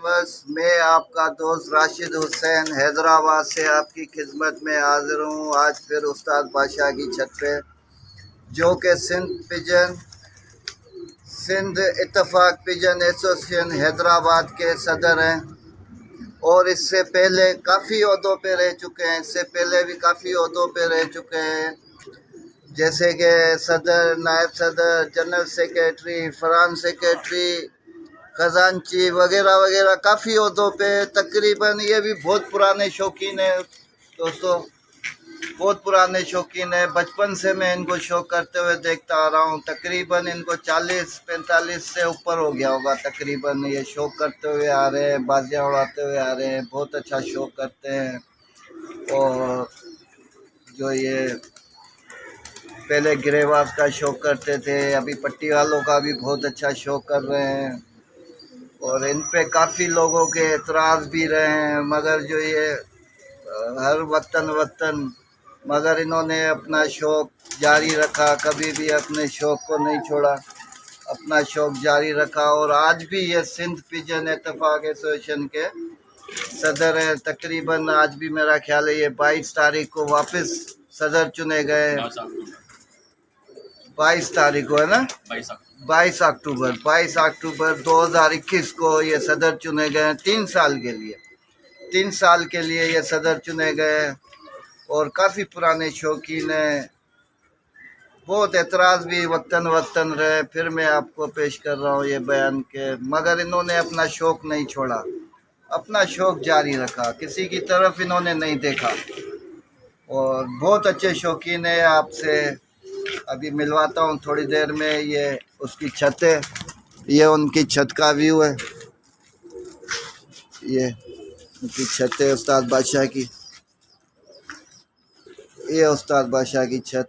बस मैं आपका दोस्त राशिद हुसैन हैदराबाद से आपकी खिदमत में हाजिर हूँ। आज फिर उस्ताद बादशाह की छत पे, जो कि सिंध इत्तेफाक पिजन एसोसिएशन हैदराबाद के सदर हैं और इससे पहले काफ़ी ओहदों पे रह चुके हैं। इससे पहले भी काफ़ी ओहदों पे रह चुके हैं, जैसे कि सदर, नायब सदर, जनरल सेक्रेटरी, फराम सेक्रेटरी, खजांची वगैरह वगैरह काफ़ी ओहदों पे। तकरीबन ये भी बहुत पुराने शौकीन है दोस्तों, बहुत पुराने शौकीन है। बचपन से मैं इनको शौक करते हुए देखता आ रहा हूँ। तकरीबन इनको 40-45 से ऊपर हो गया होगा तकरीबन। ये शौक करते हुए आ रहे हैं, बाजियाँ उड़ाते हुए आ रहे हैं, बहुत अच्छा शौक करते हैं। और जो ये पहले गिरेबाज का शौक करते थे, अभी पट्टी वालों का भी बहुत अच्छा शौक कर रहे हैं। और इन पे काफ़ी लोगों के एतराज़ भी रहे हैं, मगर जो ये हर वतन मगर इन्होंने अपना शौक़ जारी रखा, कभी भी अपने शौक़ को नहीं छोड़ा, अपना शौक़ जारी रखा। और आज भी ये सिंध पिजन इत्तेफाक एसोसिएशन के सदर हैं। तकरीबन आज भी मेरा ख्याल है ये 22 तारीख को वापस सदर चुने गए। 22 तारीख को है ना, 22 अक्टूबर 2021 को ये सदर चुने गए। 3 साल के लिए ये सदर चुने गए और काफ़ी पुराने शौकीन हैं। बहुत एतराज़ भी वतन रहे। फिर मैं आपको पेश कर रहा हूँ ये बयान के, मगर इन्होंने अपना शौक़ नहीं छोड़ा, अपना शौक़ जारी रखा, किसी की तरफ इन्होंने नहीं देखा। और बहुत अच्छे शौकीन है। आपसे अभी मिलवाता हूँ थोड़ी देर में। ये उसकी छत है, ये उनकी छत का व्यू है। ये उनकी छत है उस्ताद बादशाह की। ये उस्ताद बादशाह की छत,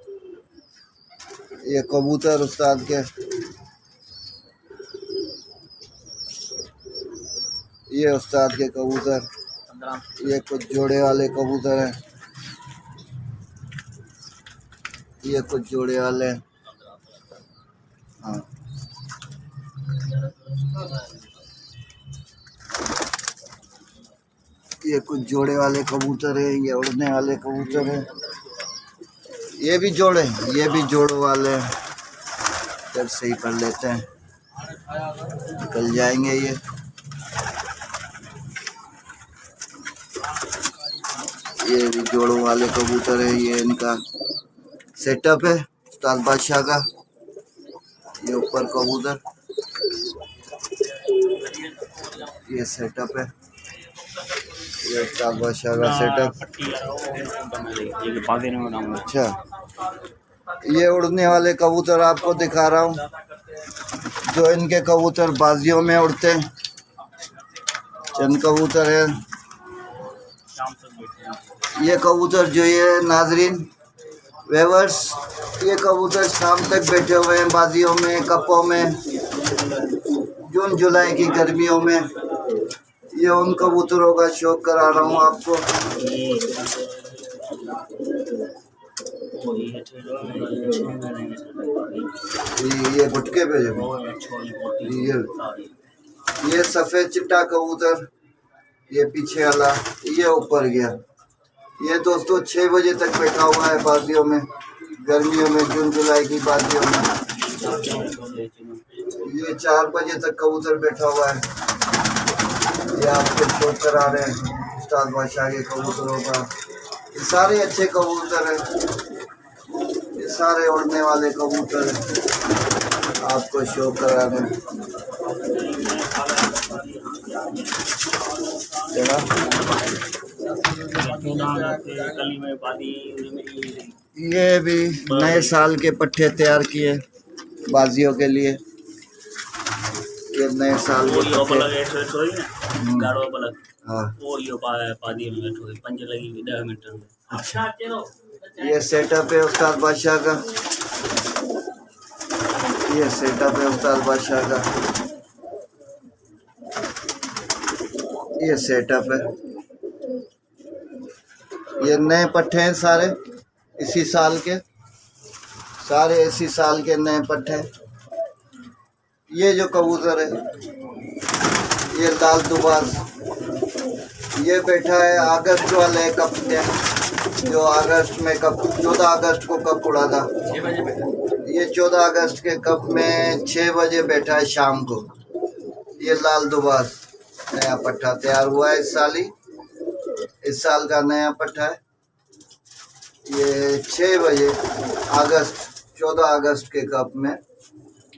ये कबूतर उस्ताद के, ये उस्ताद के कबूतर, ये कुछ जोड़े वाले कबूतर हैं, ये कुछ जोड़े वाले हैं। हाँ, ये कुछ जोड़े वाले कबूतर है, ये उड़ने वाले कबूतर है। ये भी जोड़ों वाले हैं। जब सही कर लेते हैं निकल जाएंगे। ये भी जोड़ों वाले कबूतर है। ये इनका सेटअप है उस्ताद बादशाह का। ये ऊपर कबूतर, ये सेटअप है, ये उस्ताद बादशाह का सेटअप। अच्छा, ये उड़ने वाले कबूतर आपको दिखा रहा हूँ, जो इनके कबूतर बाजियों में उड़ते हैं। चंद कबूतर है। ये कबूतर जो ये नाजरीन वेवर्स, ये कबूतर शाम तक बैठे हुए हैं बाजियों में, कपों में, जून जुलाई की गर्मियों में। ये उन कबूतरों का शौक करा रहा हूँ आपको। ये गुटके पे ये सफ़ेद चिट्टा कबूतर, ये पीछे वाला, ये ऊपर गया। ये दोस्तों 6 बजे तक बैठा हुआ है बाजियों में, गर्मियों में, जून जुलाई की बाजियों में। ये 4 बजे तक कबूतर बैठा हुआ है। ये आपको शौक करा रहे हैं उस्ताद बादशाह के कबूतरों का। ये सारे अच्छे कबूतर हैं, ये सारे उड़ने वाले कबूतर हैं, आपको शौक करा रहे हैं। ये भी नए साल के पट्टे तैयार किए बाजियों के लिए। ये नए साल के अच्छा, ये सेटअप है उस्ताद बादशाह का। ये सेटअप है उस्ताद बादशाह का। ये सेटअप है। ये नए पट्टे हैं सारे इसी साल के, सारे इसी साल के नए पट्टे। ये जो कबूतर है ये लाल दुबास, ये बैठा है अगस्त वाले कप के, जो अगस्त में कप 14 अगस्त को कप उड़ा था। 6 बजे बैठा। ये 14 अगस्त के कप में 6 बजे बैठा है शाम को। ये लाल दुबास नया पट्टा तैयार हुआ है इस साल ही, इस साल का नया पट्टा है। ये 6 बजे अगस्त 14 अगस्त के कप में,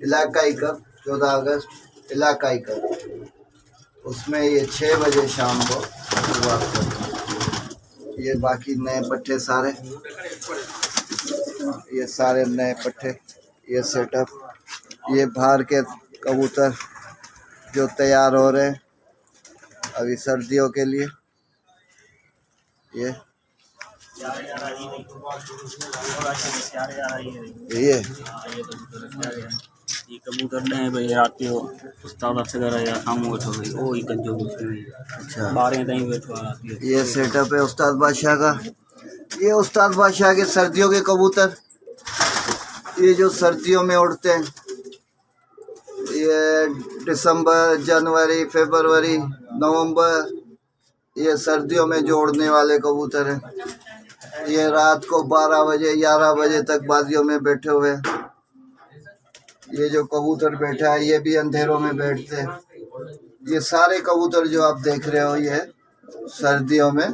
इलाकाई कप 14 अगस्त इलाकाई कप, उसमें ये 6 बजे शाम को शुरुआत करते हैं। ये बाकी नए पट्टे सारे, ये सारे नए पट्टे, ये सेटअप, ये बाहर के कबूतर जो तैयार हो रहे हैं अभी सर्दियों के लिए। ये ये कबूतर ने भाई रात को उस्ताद अफसर या सामू बैठो भाई ओ ही कंजो अच्छा 12 ताईं बैठो रात को। ये सेटअप है उस्ताद बादशाह का। ये उस्ताद बादशाह के सर्दियों के कबूतर, ये जो सर्दियों में उड़ते हैं, ये दिसंबर, जनवरी, फरवरी, नवंबर, ये सर्दियों में जो उड़ने वाले कबूतर हैं। ये रात को 12 बजे 11 बजे तक बाजियों में बैठे हुए हैं। ये जो कबूतर बैठा है ये भी अंधेरों में बैठते हैं। ये सारे कबूतर जो आप देख रहे हो ये सर्दियों में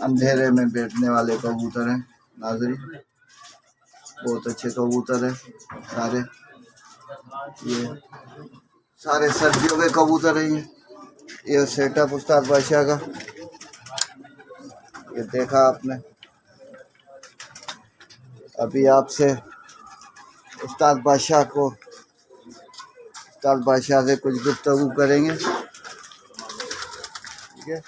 अंधेरे में बैठने वाले कबूतर हैं। नाज़रीन बहुत अच्छे कबूतर हैं सारे, ये सारे सर्दियों के कबूतर हैं। ये सेटअप उस्ताद बादशाह का, ये देखा आपने। अभी आपसे उस्ताद बादशाह से कुछ गुफ्तगू करेंगे, ठीक है।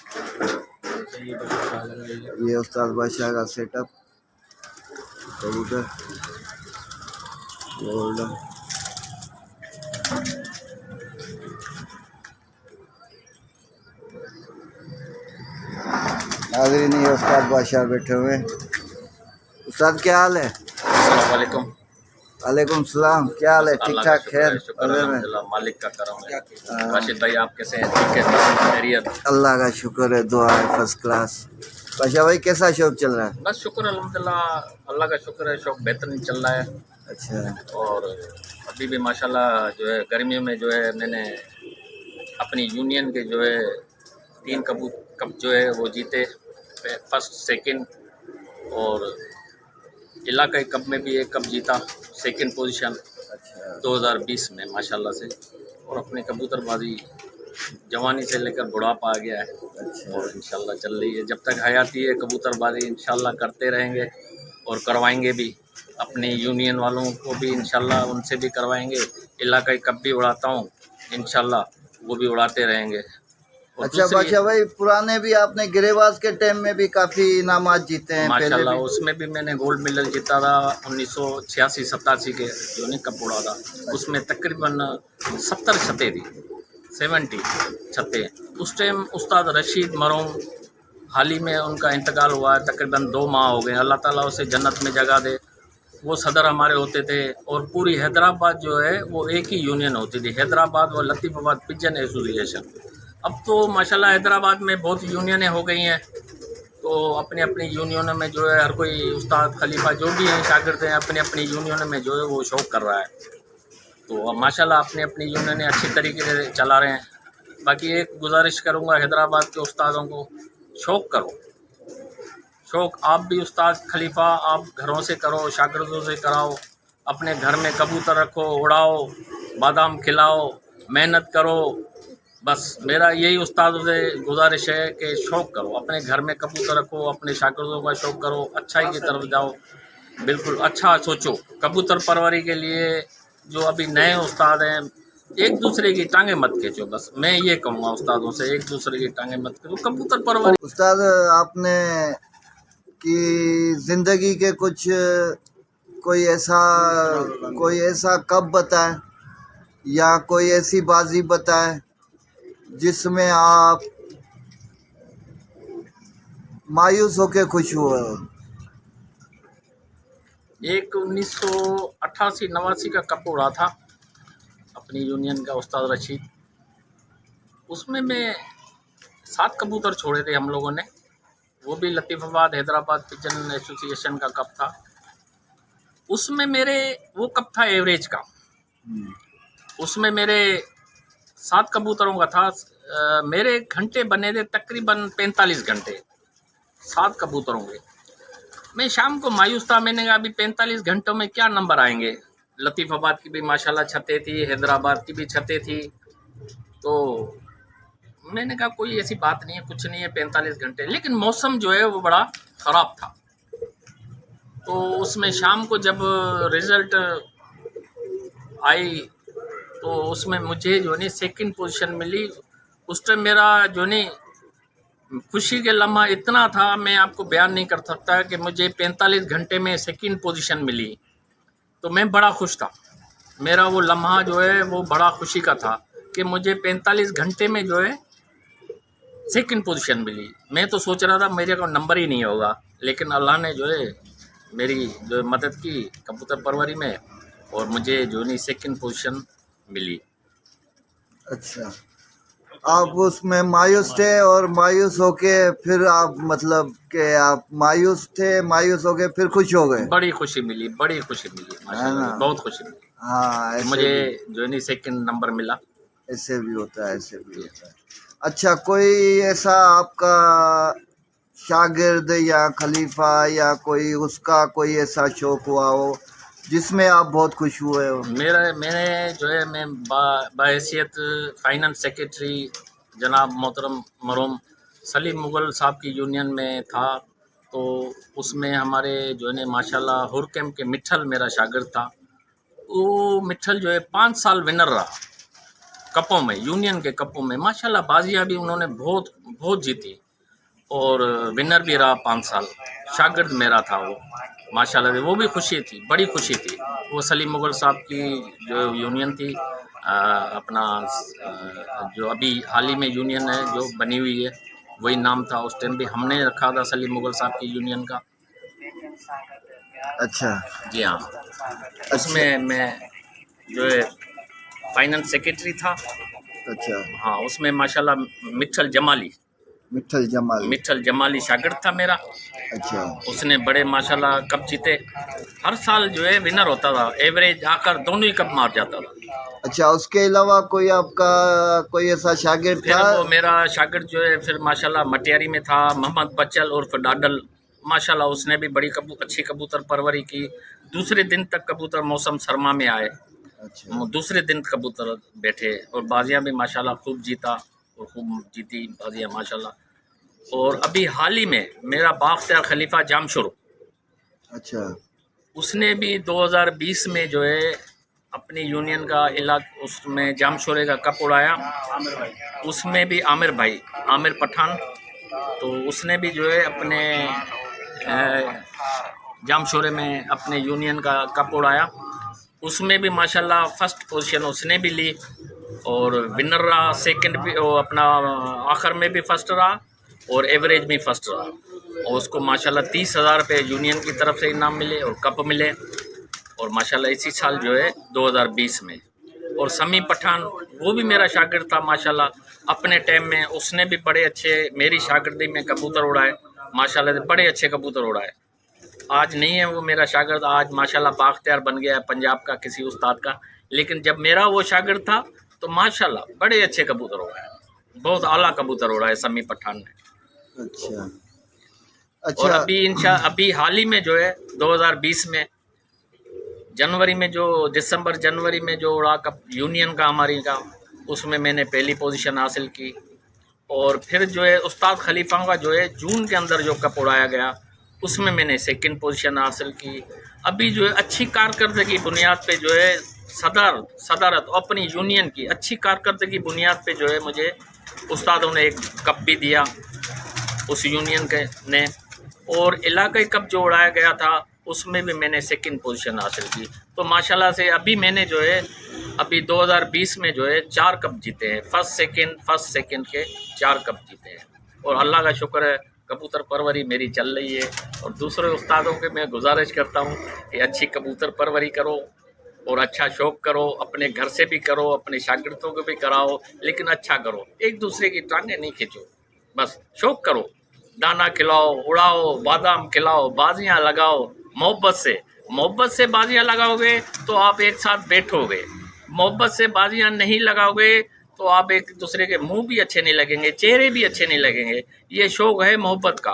ये उस्ताद बादशाह का सेटअप कबूतर, गोल्डन। नाज़रीन ये उस्ताद बादशाह बैठे हुए हैं। उस्ताद क्या हाल है? अस्सलाम वालेकुम। वालेकुम सलाम, क्या हाल है? ठीक ठाक? खैर मालिक का करम है। राशिद भाई आप कैसे हैं? ठीक है, खैरियत? अल्लाह का शुक्र है, दुआ है, फर्स्ट क्लास। बादशाह भाई कैसा शौक चल रहा है? बस शुक्र अल्हम्दुलिल्लाह, अल्लाह का शुक्र है, शौक बेहतरीन चल रहा है। अच्छा। और अभी भी माशाल्लाह जो है गर्मियों में जो है मैंने अपनी यूनियन के जो है 3 कप जो है वो जीते, फर्स्ट सेकंड, और इलाकाई कप में भी एक कप जीता, सेकंड पोजीशन। अच्छा। 2020 में माशाल्लाह से। और अपनी कबूतरबाजी जवानी से लेकर बुढ़ापा आ गया है। अच्छा। और इंशाल्लाह चल रही है, जब तक हयाती है कबूतरबाजी इंशाल्लाह करते रहेंगे और करवाएंगे भी। अपने यूनियन वालों को भी इंशाल्लाह उनसे भी करवाएंगे। इलाकाई कप भी उड़ाता हूँ इंशाल्लाह, वो भी उड़ाते रहेंगे। अच्छा बादशाह भाई, पुराने भी आपने गिरेबाज के टाइम में भी काफ़ी इनामात जीते हैं माशाल्लाह, उसमें भी मैंने गोल्ड मेडल जीता था 1986-87 के जो नहीं कप उड़ा था। उसमें तकरीबन 70 छतें थी, 70 छतें। उस टाइम उस्ताद रशीद मरहूम, हाल ही में उनका इंतकाल हुआ है, तकरीबन 2 माह हो गए। अल्लाह ताला उसे जन्नत में जगह दे। वो सदर हमारे होते थे और पूरी हैदराबाद जो है वो एक ही यूनियन होती थी, हैदराबाद और लतीफ़ाबाद पिजन एसोसिएशन। अब तो माशाल्लाह हैदराबाद में बहुत यूनियनें हो गई हैं, तो अपनी अपनी यूनियनों में जो है हर कोई उस्ताद खलीफा जो भी हैं शागिर्द हैं अपनी अपनी यूनियनों में जो है वो शौक़ कर रहा है। तो अब माशाल्लाह अपनी अपनी यूनियनें अच्छी तरीके से चला रहे हैं। बाकी एक गुजारिश करूँगा हैदराबाद के उस्तादों को, शौक़ करो, शौक़ आप भी उस्ताद खलीफा आप घरों से करो, शागिर्दों से कराओ। अपने घर में कबूतर रखो, उड़ाओ, बादाम खिलाओ, मेहनत करो। बस मेरा यही उस्तादों से गुजारिश है कि शौक़ करो, अपने घर में कबूतर रखो, अपने शागिर्दों का शौक़ करो, अच्छाई की तरफ जाओ, बिल्कुल अच्छा सोचो। कबूतर परवरी के लिए जो अभी नए उस्ताद हैं, एक दूसरे की टांगें मत खींचो। बस मैं ये कहूँगा उस्तादों से, एक दूसरे की टांगें मत खींचो, कबूतर परवरी। उस्ताद आपने की ज़िंदगी के कुछ कोई ऐसा कब बताए या कोई ऐसी बाजी बताए जिसमें आप मायूस होकर खुश हुए हो? एक 1988-89 का कप उड़ा था अपनी यूनियन का उस्ताद रशीद, उसमें मैं 7 कबूतर छोड़े थे हम लोगों ने, वो भी लतीफ़ाबाद हैदराबाद पिजन एसोसिएशन का कप था। उसमें मेरे वो कप था एवरेज का, उसमें मेरे 7 कबूतरों का था। मेरे घंटे बने थे तकरीबन 45 घंटे 7 कबूतरों के। मैं शाम को मायूस था, मैंने कहा अभी 45 घंटों में क्या नंबर आएंगे। लतीफ़ाबाद की भी माशाल्लाह छतें थी, हैदराबाद की भी छतें थी, तो मैंने कहा कोई ऐसी बात नहीं है, कुछ नहीं है 45 घंटे। लेकिन मौसम जो है वो बड़ा ख़राब था, तो उसमें शाम को जब रिज़ल्ट आई तो उसमें मुझे जो नहीं सेकंड पोजीशन मिली। उस टाइम मेरा जो नहीं खुशी के लम्हा इतना था, मैं आपको बयान नहीं कर सकता कि मुझे 45 घंटे में सेकंड पोजीशन मिली, तो मैं बड़ा खुश था। मेरा वो लम्हा जो है वो बड़ा खुशी का था कि मुझे 45 घंटे में जो है सेकंड पोजीशन मिली। मैं तो सोच रहा था मेरे को नंबर ही नहीं होगा, लेकिन अल्लाह ने जो है मेरी जो है मदद की कबूतर परवरी में, और मुझे जो नहीं सेकंड पोजीशन मिली। अच्छा, आप उसमें मायूस थे और मायूस होके फिर आप मतलब कि आप मायूस थे, मायूस होके फिर खुश हो गए? बड़ी खुशी मिली, बड़ी खुशी मिली है माशाल्लाह, ना? बहुत खुशी मिली। हाँ, ऐसे मुझे भी, जो नहीं सेकंड नंबर मिला। ऐसे भी होता है, ऐसे भी होता है। अच्छा, कोई ऐसा आपका शागिर्द या खलीफा या कोई उसका कोई ऐसा शौक हुआ हो जिसमें आप बहुत खुश हुए हो? मैंने जो है मैं बाहैसियत फाइनेंस सेक्रेटरी जनाब मोहतरम मरहूम सलीम मुग़ल साहब की यूनियन में था, तो उसमें हमारे जो है माशाल्लाह हुरकम के मिठल मेरा शागिर्द था। वो मिठल जो है 5 साल विनर रहा कपों में, यूनियन के कपों में माशाल्लाह। बाजियाँ भी उन्होंने बहुत बहुत जीती और विनर भी रहा 5 साल। शागिर्द मेरा था वो माशाल्लाह, वो भी खुशी थी, बड़ी खुशी थी। वो सलीम मुग़ल साहब की जो यूनियन थी, अपना जो अभी हाल ही में यूनियन है जो बनी हुई है, वही नाम था। उस टाइम भी हमने रखा था सलीम मुग़ल साहब की यूनियन का। अच्छा, जी हाँ, उसमें मैं जो है फाइनेंस सेक्रेटरी था। अच्छा, हाँ, उसमें माशाल्लाह मिठल जमाली शागिर्द था मेरा। अच्छा, उसने बड़े माशाल्लाह कप जीते, हर साल जो है विनर होता था, एवरेज आकर दोनों ही कप मार जाता था। अच्छा, उसके अलावा कोई आपका कोई ऐसा शागिर्द फिर था? वो मेरा शागिर्द जो है फिर माशाल्लाह मटियारी में था, मोहम्मद बच्चल उर्फ डाडल। माशाल्लाह उसने भी बड़ी अच्छी कबूतर परवरी की। दूसरे दिन तक कबूतर मौसम सरमा में आए, अच्छा, दूसरे दिन कबूतर बैठे, और बाजियाँ भी माशाल्लाह खूब जीता और खूब जीती बाजियाँ माशाल्लाह। और अभी हाल ही में मेरा बाख्तियार खलीफा जामशुर, अच्छा, उसने भी 2020 में जो है अपनी यूनियन का उसमें जामशोरे का कप उड़ाया। उसमें भी आमिर पठान, तो उसने भी जो है अपने जामशोरे में अपने यूनियन का कप उड़ाया। उसमें भी माशाल्लाह फर्स्ट पोजीशन उसने भी ली और विनर रहा। सेकंड भी वो अपना आखिर में भी फर्स्ट रहा और एवरेज में फर्स्ट रहा, और उसको माशाल्लाह 30,000 रुपये यूनियन की तरफ से इनाम मिले और कप मिले। और माशाल्लाह इसी साल जो है 2020 में। और समी पठान वो भी मेरा शागिर्द था माशाल्लाह, अपने टाइम में उसने भी बड़े अच्छे मेरी शागिर्दी में कबूतर उड़ाए माशाल्लाह, बड़े अच्छे कबूतर उड़ाए। आज नहीं है वो मेरा शागिर्द, आज माशाल्लाह बाख्तियार बन गया है पंजाब का किसी उस्ताद का, लेकिन जब मेरा वो शागिर्द था तो माशाल्लाह बड़े अच्छे कबूतर उड़ाए, बहुत आला कबूतर उड़ाए समी पठान ने। अच्छा, और अच्छा, अभी हाल ही में जो है 2020 में जनवरी में दिसंबर जनवरी में जो उड़ा कप यूनियन का हमारी का, उसमें मैंने पहली पोजीशन हासिल की। और फिर जो है उस्ताद खलीफा का जो है जून के अंदर जो कप उड़ाया गया, उसमें मैंने सेकंड पोजीशन हासिल की। अभी जो है अच्छी कारकर्दगी की बुनियाद पे जो है सदारत अपनी यूनियन की अच्छी कारकर्दगी की बुनियाद पे जो है मुझे उस्तादों ने एक कप भी दिया उस यूनियन के ने। और इलाकाई कप जो उड़ाया गया था उसमें भी मैंने सेकंड पोजीशन हासिल की। तो माशाल्लाह से अभी मैंने जो है अभी 2020 में जो है 4 कप जीते हैं, फर्स्ट सेकंड के 4 कप जीते हैं। और अल्लाह का शुक्र है कबूतर परवरी मेरी चल रही है। और दूसरे उस्तादों के मैं गुजारिश करता हूँ कि अच्छी कबूतर परवरी करो और अच्छा शौक करो, अपने घर से भी करो, अपने शागिर्दों को भी कराओ, लेकिन अच्छा करो, एक दूसरे की टांगें नहीं खींचो, बस शौक करो, दाना खिलाओ, उड़ाओ, बादाम खिलाओ, बाजियां लगाओ, मोहब्बत से बाजियां लगाओगे तो आप एक साथ बैठोगे, मोहब्बत से बाजियां नहीं लगाओगे तो आप एक दूसरे के मुंह भी अच्छे नहीं लगेंगे, चेहरे भी अच्छे नहीं लगेंगे। ये शौक है मोहब्बत का,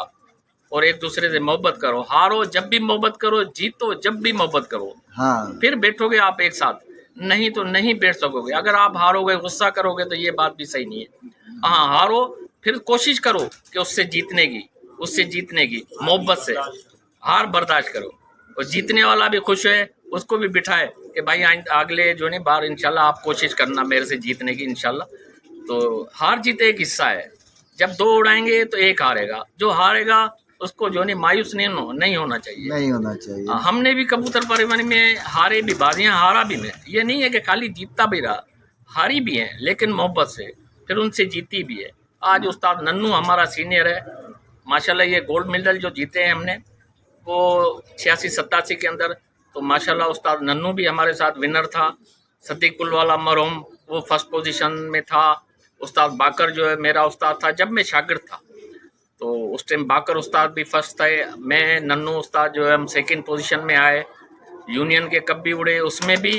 और एक दूसरे से मोहब्बत करो, हारो जब भी मोहब्बत करो, जीतो जब भी मोहब्बत करो, हाँ फिर बैठोगे आप एक साथ, नहीं तो नहीं बैठ सकोगे। अगर आप हारोगे, गुस्सा करोगे तो ये बात भी सही नहीं है। हाँ, हारो, फिर कोशिश करो कि उससे जीतने की मोहब्बत से हार बर्दाश्त करो, और जीतने वाला भी खुश है, उसको भी बिठाए कि भाई अगले जो नहीं बार इंशाल्लाह आप कोशिश करना मेरे से जीतने की इंशाल्लाह। तो हार जीत एक हिस्सा है, जब दो उड़ाएंगे तो एक हारेगा, जो हारेगा उसको जो नहीं मायूस नहीं होना चाहिए। नहीं होना चाहिए। हमने भी कबूतर परिवार में हारे भी, बाजियां हारा भी मैं, ये नहीं है कि खाली जीतता भी रहा, हारी भी है लेकिन मोहब्बत से, फिर उनसे जीती भी है। आज उस्ताद नन्नू हमारा सीनियर है माशाल्लाह, ये गोल्ड मेडल जो जीते हैं हमने वो 86-87 के अंदर, तो माशाल्लाह उस्ताद नन्नू भी हमारे साथ विनर था। सदीकुल वाला मरहूम वो फर्स्ट पोजीशन में था। उस्ताद बाकर जो है मेरा उस्ताद था जब मैं शागिर्द था, तो उस टाइम बाकर उस्ताद भी फर्स्ट थे, मैं नन्नू उस्ताद जो है हम सेकंड पोजीशन में आए। यूनियन के कप भी उड़े उसमें भी,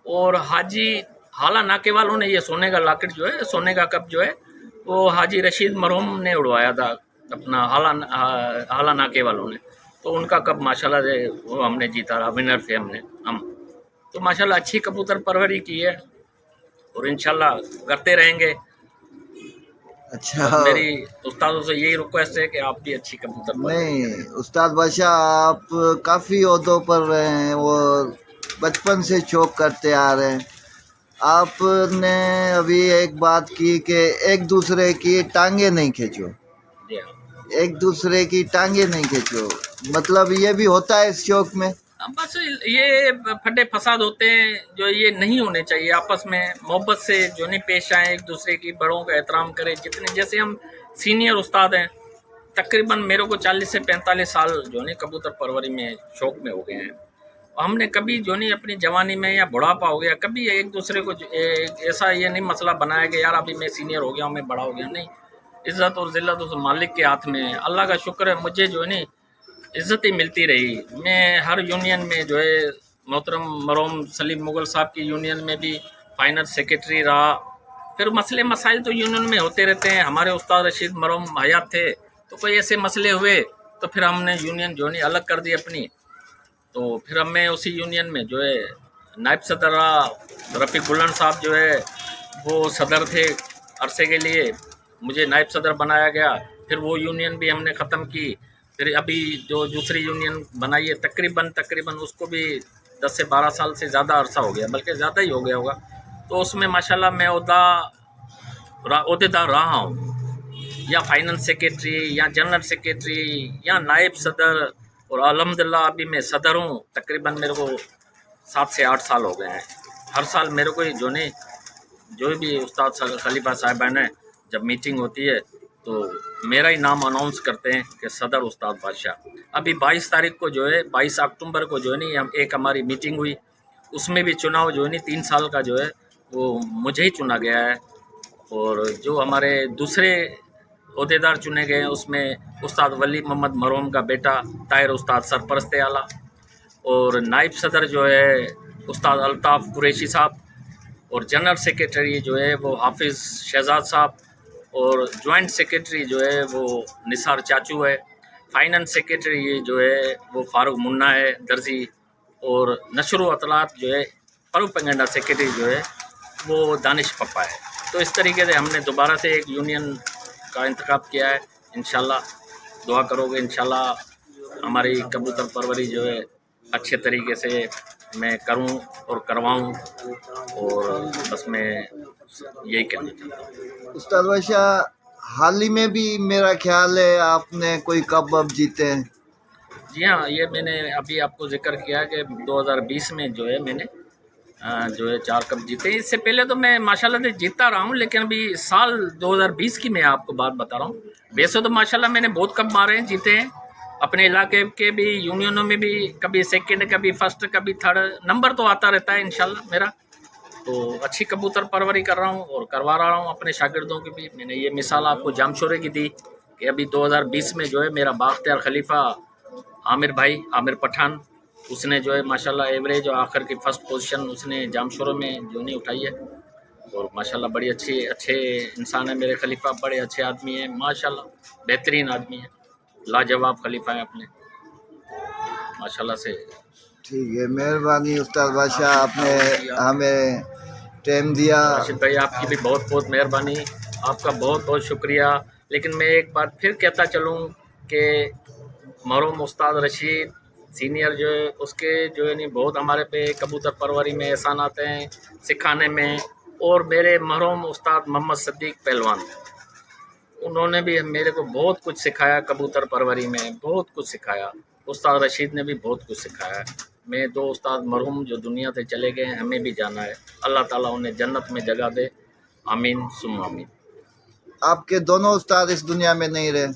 और हाजी हाला नाके वालों ने ये सोने का लॉकेट जो है, सोने का कप जो है वो हाजी रशीद मरहूम ने उड़वाया था अपना हाला नाके वालों ने, तो उनका कप माशाल्लाह से वो हमने जीता रहा, विनर थे हम। तो माशाल्लाह अच्छी कबूतर परवरी की है और इंशाल्लाह करते रहेंगे। अच्छा, मेरी उस्तादों से यही रिक्वेस्ट है कि आप भी अच्छी कबूतर नहीं उस्ताद बादशाह, आप काफ़ी ओहदों पर रहे हैं और बचपन से शौक करते आ रहे हैं। आपने अभी एक बात की कि एक दूसरे की टांगे नहीं खींचो, एक दूसरे की टांगे नहीं खींचो, मतलब ये भी होता है इस शौक में। बस ये फटे फसाद होते हैं जो ये नहीं होने चाहिए, आपस में मोहब्बत से जो नहीं पेश आए, एक दूसरे की बड़ों का एहतराम करें। जितने जैसे हम सीनियर उस्ताद हैं, तकरीबन मेरे को 40 से 45 साल जो नहीं कबूतर परवरी में शौक में हो गए हैं। हमने कभी जो नहीं अपनी जवानी में या बुढ़ापा हो गया कभी एक दूसरे को ऐसा ये नहीं मसला बनाया कि यार अभी मैं सीनियर हो गया हूँ, मैं बड़ा हो गया, नहीं। इज़्ज़त और ज़िल्लत उस मालिक के हाथ में है। अल्लाह का शुक्र है मुझे जो है नहीं इज़्ज़त ही मिलती रही। मैं हर यूनियन में जो है मोहतरम मरहूम सलीम मुग़ल साहब की यूनियन में भी फाइनल सेक्रेटरी रहा। फिर मसले मसाइल तो यूनियन में होते रहते हैं। हमारे उस्ताद रशीद मरहूम हयात थे, तो कोई ऐसे मसले हुए तो फिर हमने यूनियन जो नहीं अलग कर दी अपनी। तो फिर अब मैं उसी यूनियन में जो है नायब सदर रहा। रफ़ीक बुल्लन साहब जो है वो सदर थे अरसे के लिए, मुझे नायब सदर बनाया गया। फिर वो यूनियन भी हमने ख़त्म की। फिर अभी जो दूसरी यूनियन बनाई है तकरीबन उसको भी 10 से 12 साल से ज़्यादा अरसा हो गया, बल्कि ज़्यादा ही हो गया होगा। तो उसमें माशाल्लाह मैं ओहदेदार रहा हूँ, या फाइनेंस सेक्रेटरी या जनरल सेक्रेटरी या नायब सदर, और अल्हम्दुलिल्लाह अभी मैं सदर हूँ। तकरीबन मेरे को 7 से 8 साल हो गए हैं। हर साल मेरे को जो भी उस्ताद खलीफा साहिबान है, जब मीटिंग होती है तो मेरा ही नाम अनाउंस करते हैं कि सदर उस्ताद बादशाह। अभी 22 तारीख को जो है 22 अक्टूबर को जो है नहीं एक हमारी मीटिंग हुई, उसमें भी चुनाव जो है नहीं 3 साल का जो है वो मुझे ही चुना गया है। और जो हमारे दूसरे ओहदेदार चुने गए हैं उसमें उस्ताद वली मोहम्मद मरहूम का बेटा ताहिर उस्ताद सरपरस्ते आला, और नायब सदर जो है उस्ताद अल्ताफ़ कुरैशी साहब, और जनरल सेक्रेटरी जो है वो हाफिज़ शहजाद साहब, और जॉइंट सेक्रेटरी जो है वो निसार चाचू है। फाइनेंस सेक्रेटरी जो है वो फारूक मुन्ना है दर्जी, और नशर अतलात जो है प्रोपेगेंडा सेक्रेटरी जो है वो दानिश पप्पा है। तो इस तरीके से हमने दोबारा से एक यूनियन का इंतखाब किया है। इंशाल्लाह दुआ करोगे, इंशाल्लाह हमारी कबूतर परवरी जो है अच्छे तरीके से मैं करूं और करवाऊं, और बस मैं यही कहना चाहता हूँ। उस्ताद बादशाह, हाल ही में भी मेरा ख्याल है आपने कोई कप वप जीते हैं। जी हाँ, ये मैंने अभी आपको जिक्र किया कि 2020 में जो है मैंने जो है 4 कप जीते। इससे पहले तो मैं माशाल्लाह से जीतता रहा हूँ, लेकिन अभी साल 2020 की मैं आपको बात बता रहा हूँ। वैसे तो माशाल्लाह मैंने बहुत कप मारे हैं, जीते हैं, अपने इलाके के भी यूनियनों में भी कभी सेकंड, कभी फर्स्ट, कभी थर्ड नंबर तो आता रहता है इंशाल्लाह मेरा। तो अच्छी कबूतर परवरी कर रहा हूँ और करवा रहा हूँ अपने शागिर्दों की भी। मैंने ये मिसाल आपको जामशोरे की दी कि अभी 2020 में जो है मेरा बाख्तियार खलीफा आमिर भाई, आमिर पठान, उसने जो है माशाल्लाह एवरेज और आखिर की फर्स्ट पोजीशन उसने जामशोरे में जो नहीं उठाई है। और माशाल्लाह बड़ी अच्छे इंसान है मेरे खलीफा, बड़े अच्छे आदमी हैं माशाल्लाह, बेहतरीन आदमी है, लाजवाब खलीफा है अपने माशाल्लाह से। ठीक है, मेहरबानी उस्ताद बादशाह, आपने हमें टाइम दिया। राशिद भाई आपकी भी बहुत बहुत मेहरबानी, आपका बहुत बहुत शुक्रिया। लेकिन मैं एक बात फिर कहता चलूँ कि मरहूम उस्ताद रशीद सीनियर जो है उसके जो है नहीं बहुत हमारे पे कबूतर परवरी में एहसान आते हैं, सिखाने में। और मेरे मरहूम उस्ताद मोहम्मद सदीक पहलवान, उन्होंने भी मेरे को बहुत कुछ सिखाया कबूतर परवरी में, बहुत कुछ सिखाया। उस्ताद रशीद ने भी बहुत कुछ सिखाया है। मैं दो उस्ताद मरहूम जो दुनिया से चले गए हैं, हमें भी जाना है, अल्लाह ताला उन्हें जन्नत में जगह दे, आमीन सुम आमीन। आपके दोनों उस्ताद इस दुनिया में नहीं रहे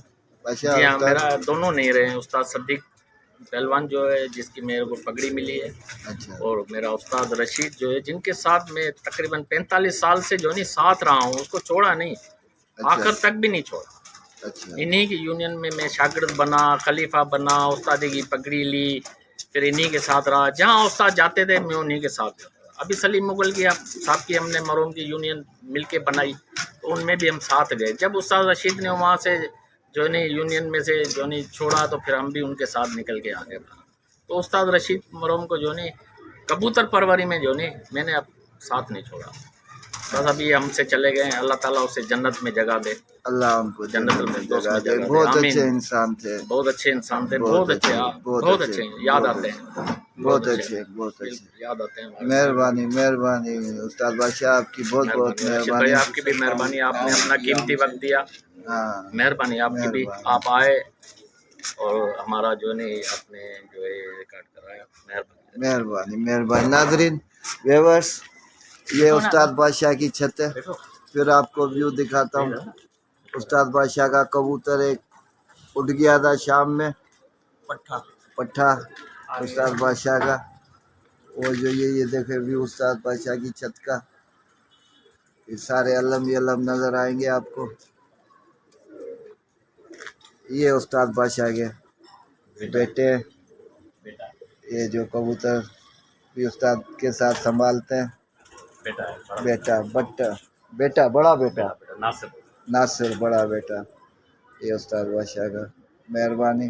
बादशाह? जी हाँ, उस्ताद, मेरा दोनों नहीं रहे हैं, उस्ताद सदीक पहलवान जो है जिसकी मेरे को पगड़ी मिली है, अच्छा और मेरा उस्ताद रशीद जो है जिनके साथ मैं तकरीबन 45 साल से जो नहीं साथ रहा हूँ, उसको छोड़ा नहीं, आखिर तक भी नहीं छोड़ा। अच्छा इन्हीं की यूनियन में मैं शागिर्द बना, खलीफा बना, उस्तादी की पगड़ी ली, फिर इन्हीं के साथ रहा। जहाँ उस्ताद जाते थे मैं उन्हीं के साथ जाता था। अभी सलीम मुगल की साहब की हमने मरहूम की यूनियन मिलके बनाई, तो उनमें भी हम साथ गए। जब उस्ताद रशीद ने वहाँ से जो नहीं यूनियन में से जो नहीं छोड़ा, तो फिर हम भी उनके साथ निकल के आगे बढ़ा। तो उस्ताद रशीद मरहूम को जो नहीं कबूतर परवरी में जो नहीं मैंने अब साथ नहीं छोड़ा। बस अभी हमसे चले गए, अल्लाह ताला उसे जन्नत में जगह दे, अल्लाह उनको जन्नत जन्नत में में जगह दे। जगह दे, बहुत आमीन। अच्छे इंसान थे, बहुत अच्छे इंसान थे, बहुत बहुत अच्छे, अच्छे, बहुत बहुत अच्छे, अच्छे याद बहुत आते हैं, बहुत अच्छे, बहुत अच्छे। बिल्कुल याद आते हैं हमारे। मेहरबानी मेहरबानी उस्ताद बादशाह, आपकी बहुत बहुत राशिद भाई मेहरबानी। आपकी भी मेहरबानी, आपने अपना कीमती वक्त दिया, हाँ मेहरबानी आपकी भी। मेहरबानी। आप आए और हमारा जो नहीं आपने जो है रिकॉर्ड कराया, मेहरबानी। मेहरबानी मेहरबानी। नाजरीन व्यूअर्स, ये उस्ताद बादशाह की छत है। फिर आपको व्यू दिखाता हूँ। उस्ताद बादशाह का कबूतर एक उड़ गया था शाम में, पट्ठा उस्ताद बादशाह का। वो जो ये देखे व्यू उस्ताद बादशाह की छत का, ये सारे अलम ही अलम नजर आएंगे आपको। ये उस्ताद बादशाह के बेटे, ये जो कबूतर भी उस्ताद के साथ संभालते हैं। बेटा बट्टा, बेटा बड़ा बेटा नासिर। नासिर, बड़ा बेटा। ये उस्ताद बादशाह का। मेहरबानी।